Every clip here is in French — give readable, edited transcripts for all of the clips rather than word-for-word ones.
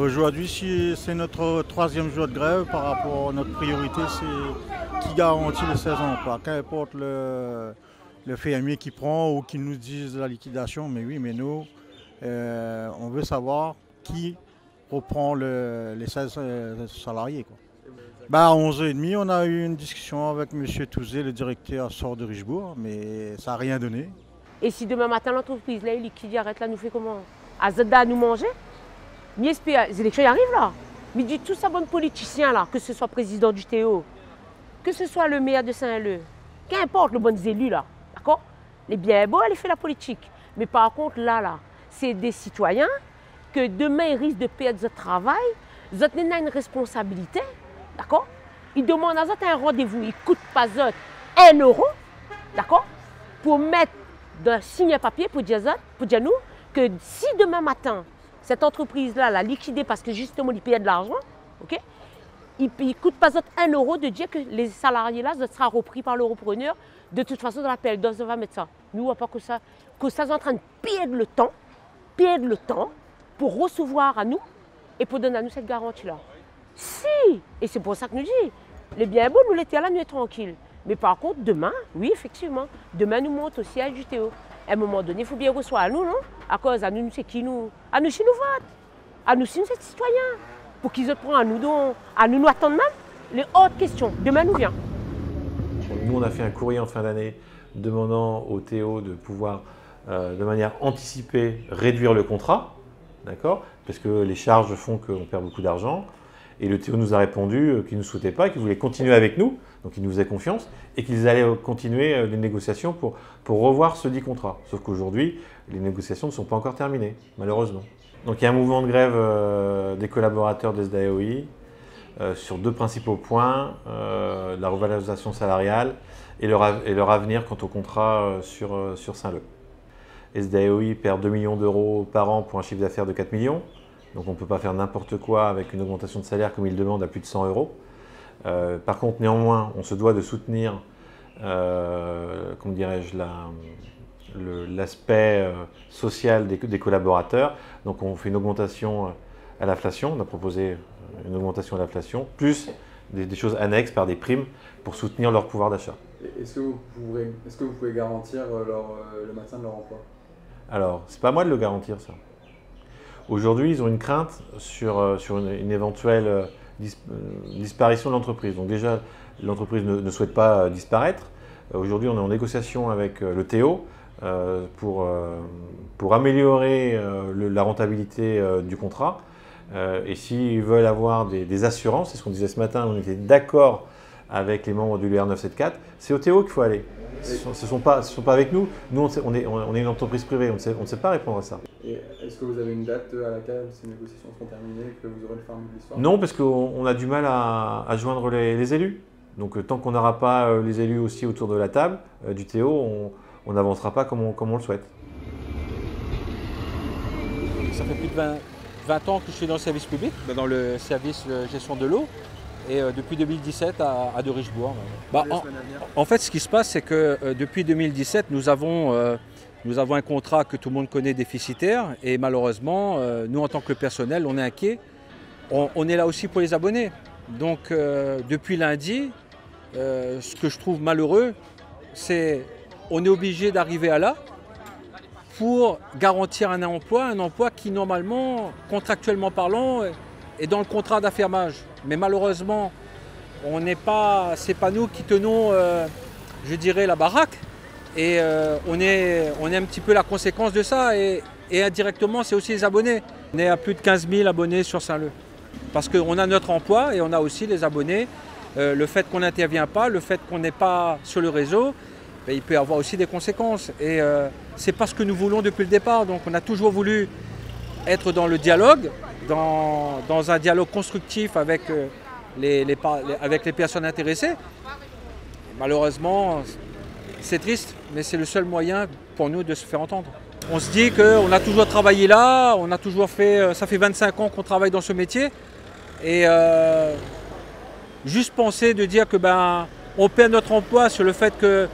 Aujourd'hui, si c'est notre troisième jour de grève par rapport à notre priorité, c'est qui garantit les 16 emplois. Qu'importe le fermier qui prend ou qui nous dise la liquidation, mais oui, mais nous, on veut savoir qui reprend les 16 salariés, quoi. Bah, à 11h30, on a eu une discussion avec M. Touzé, le directeur sort de Richebourg, mais ça n'a rien donné. Et si demain matin l'entreprise là, il liquide, arrête là, nous fait comment? À Zada à nous manger? Les élections y arrivent là. Mais dit tout ça bon politicien là, que ce soit président du TO, que ce soit le maire de Saint-Leu, qu'importe le bon élu là, d'accord? Les bien beaux, elle fait la politique. Mais par contre là, c'est des citoyens que demain ils risquent de perdre leur travail, ils ont une responsabilité, d'accord? Ils demandent à eux un rendez-vous, ils ne coûtent pas 1 euro, d'accord? Pour mettre signer un papier pour dire nous que si demain matin, cette entreprise-là l'a liquidée parce que justement, ils payaient de l'argent, ok? Il ne coûte pas 1 euro de dire que les salariés-là seront repris par le repreneur. De toute façon, dans l'appel d'offres, on va mettre ça. Nous, on ne pas que ça est en train de perdre le temps pour recevoir à nous et pour donner à nous cette garantie-là. Si, et c'est pour ça que nous disons, les bien beaux, nous l'été là, nous sommes tranquilles. Mais par contre, demain, oui, effectivement, demain nous monte au siège du TO. À un moment donné, il faut bien recevoir à nous, non? À cause, à nous, c'est qui nous? À nous, si nous votent. À nous, si nous, c'est citoyens. Pour qu'ils se prennent à nous, nous attendent même. Les autres questions, demain nous vient. Nous, on a fait un courrier en fin d'année demandant au TO de pouvoir, de manière anticipée, réduire le contrat, d'accord? Parce que les charges font qu'on perd beaucoup d'argent. Et le TO nous a répondu qu'il ne souhaitait pas, qu'il voulait continuer avec nous, donc il nous faisait confiance, et qu'ils allaient continuer les négociations pour revoir ce dit contrat. Sauf qu'aujourd'hui, les négociations ne sont pas encore terminées, malheureusement. Donc il y a un mouvement de grève des collaborateurs des SDAOI sur 2 principaux points, la revalorisation salariale et leur avenir quant au contrat sur Saint-Leu. SDAOI perd 2 millions d'euros par an pour un chiffre d'affaires de 4 millions. Donc on ne peut pas faire n'importe quoi avec une augmentation de salaire comme il demande à plus de 100 euros. Par contre, néanmoins, on se doit de soutenir, comment dirais-je, l'aspect social des collaborateurs. Donc on fait une augmentation à l'inflation, on a proposé une augmentation à l'inflation, plus des choses annexes par des primes pour soutenir leur pouvoir d'achat. Est-ce que vous pouvez garantir le maintien de leur emploi? Alors, c'est pas à moi de le garantir ça. Aujourd'hui, ils ont une crainte sur une éventuelle disparition de l'entreprise. Donc déjà, l'entreprise ne souhaite pas disparaître. Aujourd'hui, on est en négociation avec le TO pour améliorer la rentabilité du contrat. Et s'ils veulent avoir des assurances, c'est ce qu'on disait ce matin, on était d'accord avec les membres du LR 974, c'est au TO qu'il faut aller. Ce ne sont pas avec nous. Nous, on est une entreprise privée, on ne sait pas répondre à ça. Et est-ce que vous avez une date à laquelle ces négociations seront terminées et que vous aurez le fin de l'histoire? Non, parce qu'on a du mal à joindre les élus. Donc tant qu'on n'aura pas les élus aussi autour de la table du TO, on n'avancera pas comme on le souhaite. Ça fait plus de 20 ans que je suis dans le service public, dans le service de gestion de l'eau. Et depuis 2017 à de Richebourg. En fait, ce qui se passe, c'est que depuis 2017, nous avons un contrat que tout le monde connaît déficitaire. Et malheureusement, nous, en tant que personnel, on est inquiets. On est là aussi pour les abonnés. Donc, depuis lundi, ce que je trouve malheureux, c'est qu'on est obligé d'arriver à là pour garantir un emploi qui, normalement, contractuellement parlant, est dans le contrat d'affermage. Mais malheureusement, c'est pas nous qui tenons, je dirais, la baraque. Et on est un petit peu la conséquence de ça. Et indirectement, c'est aussi les abonnés. On est à plus de 15 000 abonnés sur Saint-Leu. Parce qu'on a notre emploi et on a aussi les abonnés. Le fait qu'on n'intervient pas, le fait qu'on n'est pas sur le réseau, ben, il peut y avoir aussi des conséquences. Et c'est pas ce que nous voulons depuis le départ. Donc on a toujours voulu être dans le dialogue, dans un dialogue constructif avec les personnes intéressées. Malheureusement, c'est triste, mais c'est le seul moyen pour nous de se faire entendre. On se dit qu'on a toujours travaillé là, on a toujours fait, ça fait 25 ans qu'on travaille dans ce métier. Et juste penser de dire que on perd notre emploi sur le fait que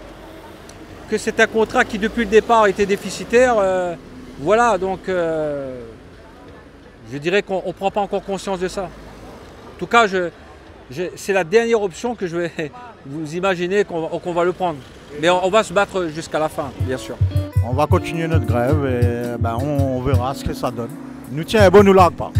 c'est un contrat qui depuis le départ était déficitaire. Voilà, donc Je dirais qu'on ne prend pas encore conscience de ça. En tout cas, c'est la dernière option que je vais vous imaginer qu'on va le prendre. Mais on va se battre jusqu'à la fin, bien sûr. On va continuer notre grève et on verra ce que ça donne. Nous tient bon, nous largue pas.